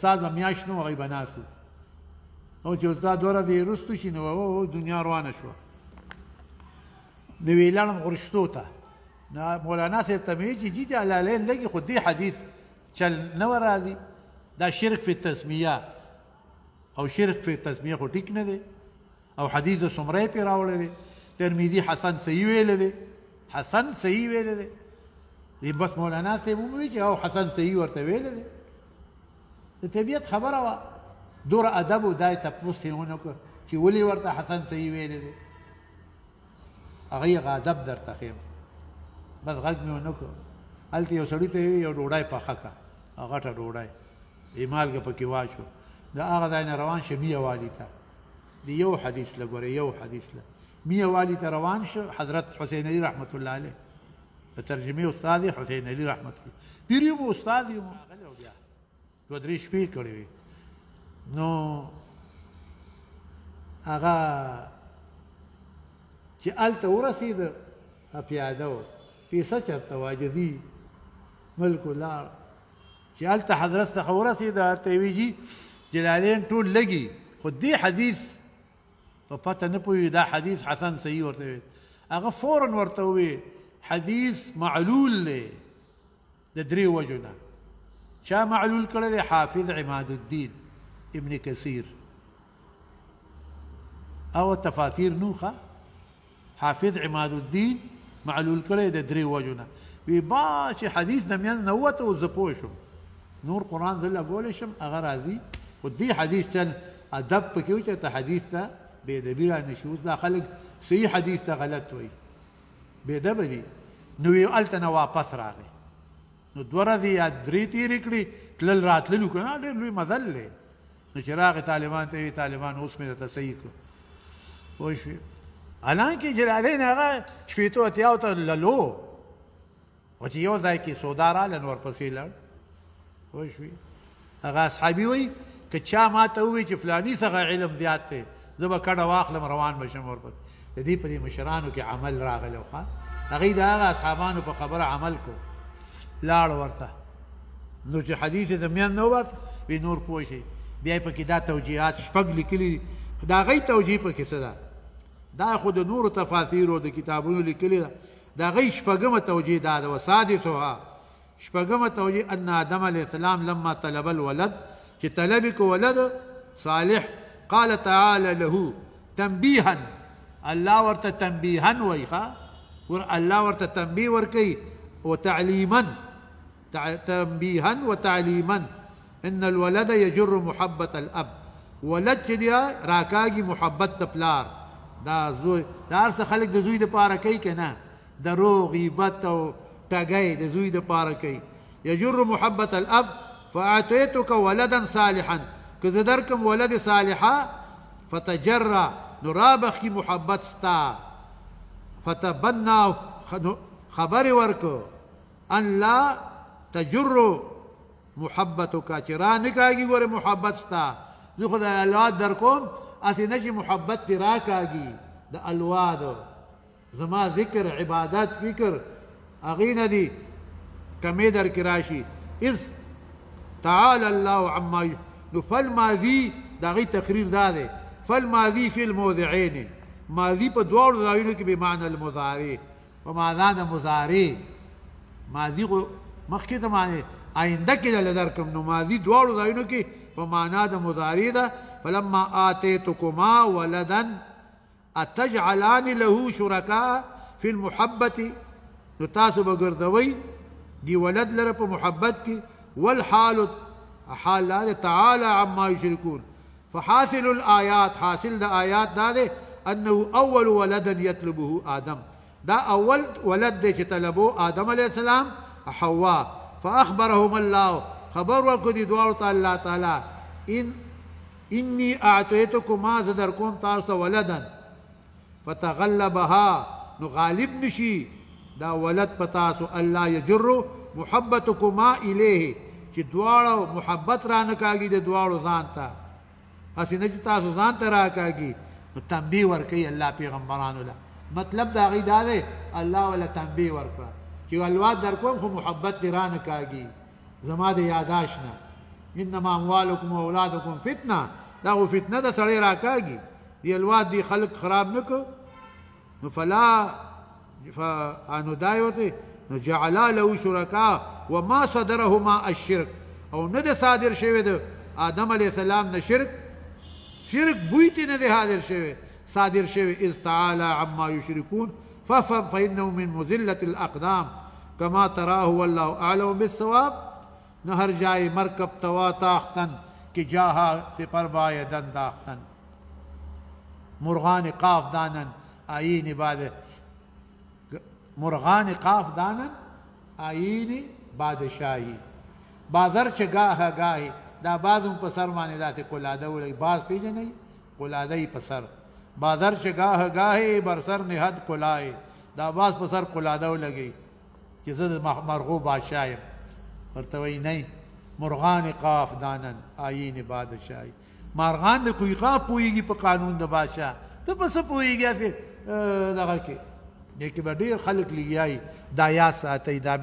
استاد به میاشت نو هغوی به ناست وو او چې استاد دوه ورځې وروستو شي نو دنیا روانه شوه نو یې لاړم غرشتو ته نو مولانا صاحب ته مې ویل چې جي دې علالین لږې خو دې حدیث چل نه و راځي دا شرک فی التسمیه او شرک فی التسمیه خو ټیک نه دی او حدیث د څومره یې پرې راوړی دی ترمذي حسن صحیح ویلی دی حسن صحیح ویلی دی بس مولانا صاحب ومویل چې او حسن صحیح ورته ویلی دی د طبیعت خبره وه دوره ادب و دا یې تپوس یې ونه کړ چې ولې ورته حسن صحیح ویلی دی هغه هغه ادب درته ښیم بس غږ مې ونه کړ هلته یو سړي ته یې یو ډوډۍ پخه کړه غټه ډوډۍ مالګه پکې واچو د هغه ځای نه روان شه میه والي ته د یو حدیث له ګورې یو حدیث له میه والي ته روان شه حضرت حسین علي رحمت الله علیه د ترجمې استاد حسین علي رحمت الله پیر یم استاد یم دوه درې شپې کړې وې نو هغه چې هلته ورسېده پیاده و پیسه چېرته وه جدي ملک ولاړ چې هلته حضرت څخه ورسېده هلته یې وي جي جلالین ټول لګي خو دې حدیث په پته نه پوهېږي دا حدیث حسن صحیح ورته ویل هغه فورا ورته وویل حدیث معلول دی د درې وجو نه چا معلول کړی دی حافظ عماد الدین ابن کثیر او تفاتیر نوخه حافظ عماد الدین معلول کړی د درې وجو نه وی باش حدیث د میان نه وته او زه پوه شم نور قرآن زه لګولی شم هغه راځي خو دې حدیث چل ادب پکې و چې ته حدیث ته بې ادبي رانه شي اوس دا خلک صحیح حدیث ته غلط وایي بې ادبه دي نو یې هلته نه واپس راغی نو دوه ورځې یا درې تېرې کړې تلل راتللو که نه ډېر لوی مزل دی نو چې راغې طالبان ته وي طالبان اوس مې درته صحیح کړو پوه شوې حالانکې جلالین هغه شپېتو اتیاو ته للو و چې یو ځای کې سودا راله نو ورپسې لاړ پوه شوې هغه اصحابي وایي که چا ما ته ووایي چې فلاني څخه علم زیات دی زه به کډه واخلم روان به شم ورپسې د دې په دې مشرانو کې عمل راغلی و هغوی د هغه اصحابانو په خبره عمل کو لاړ ورته نو چې حدیث یې د میان نه ووت وی نور پوه شئ بیا یې پکې دا توجیهات شپږ لیکلي دي د هغوی توجیه پکې څه ده دا خو د نورو تفاسیرو د کتابونو لیکلي ده د هغوی شپږمه توجیه دا ده وسادسها شپږمه توجیه ان آدم علیه السلام لما طلب الولد چې طلب یې کو ولد صالح قال تعالی له تنبیها الله ورته تنبیها وایي الله ورته تنبیه ورکوي وتعلیما تنبیها وتعلیما ان الولد یجر محبت الاب ولد چې دی راکاږي محبت د پلار دا زوی دا هر څه خلک د زوی دپاره کوي که نه دروغ غیبت او ټګی د زوی دپاره کوي یجر محبت الاب فاعطیتک ولدا صالحا که زه درکم ولد صالحه فتجرا نو رابخي محبت ستا فتبنا خبر ورکو ان لا تجر محبتک چې را نه کاږي ګوره محبت ستا زه خو د اولاد در کوم هسې نه چې محبت دې را کاږي د الوادو زما ذکر عبادت فکر هغې نه دي کمې در کې راشي اذ تعالی الله عما نو فالماضي د هغې تقریر دا دی فالماضي فی الموضعین ماضي په دواړو ځایونو کې بمعنى المضارع په معنا د مضارع ماضي خو مخکې ته معنی آینده کې دله درکم نو ماضي دواړو ځایونو کې په معنا د مضارع ده فلما آتیتکما ولدا اتجعلان له شرکاء فی المحبة نو تاسو به ګرځوئ دی ولد لره په محبت کې والحال حال دا تعالی عما یشرکون فحاصل الآیات حاصل د آیات دا دی انه اول ولدا یطلبه آدم دا اول ولد دی چې طلبو آدم علیه السلام حوا فاخبرهم الله خبر ورکړو دي دواړو ته الله تعالی انی اعطیتکما زه در کوم تاسو ته ولدا فتغلبها نو غالب نشي دا ولد په تاسو الله یجر محبتکما الیه چې دواړو محبت را نه کاږي د دواړو ځان ته هسې نه چې تاسو ځان ته را کاږي نو تنبیه ورکوي الله پیغمبرانو له مطلب دا غي دا دی الله ولا تنبیه ورکړه چې اولاد در کوم خو محبت دې رانه کاږي زما د یاداش نه انما اموالکم و اولادکم فتنه دا خو فتنه ده سړی راکاږي دی اولاد دی خلق خراب نه کو نو نو دا ورته نو جعلا له شرکا وما صدرهما الشرك او نه ده صادر شوی د آدم علیه السلام نه شرک بوی ته نه ده حاضر شوی صادر شوی اذ تعالی عما یشرکون فافهم فانه من مذله الاقدام كما تراه والله اعلم بالصواب نہ ہر جائے مرکب توا تاختن کہ جاہا سپر بایدن داختن مرغان قاف دانن آئین بعد مرغان قاف دانن آئین بادشاہی بازر چه گاہ گاہی دا بازم پسر مانے داتے قلادہ لگی باز پیجے نہیں قلادہ ہی پسر بازر چه گاہ گاہی برسر نہد قلائے دا باز پسر قلادہ لگی کہ زد مرغو بادشاہیم ورتوی نہیں مرغان قاف دانن آئین بادشاہی مارغان د کوئی قاف پوئیگی پا قانون د بادشاہ تو پس پوئیگی پھر دغا کے لیکن با دیر خلق لگیائی دا یاد ساتی دا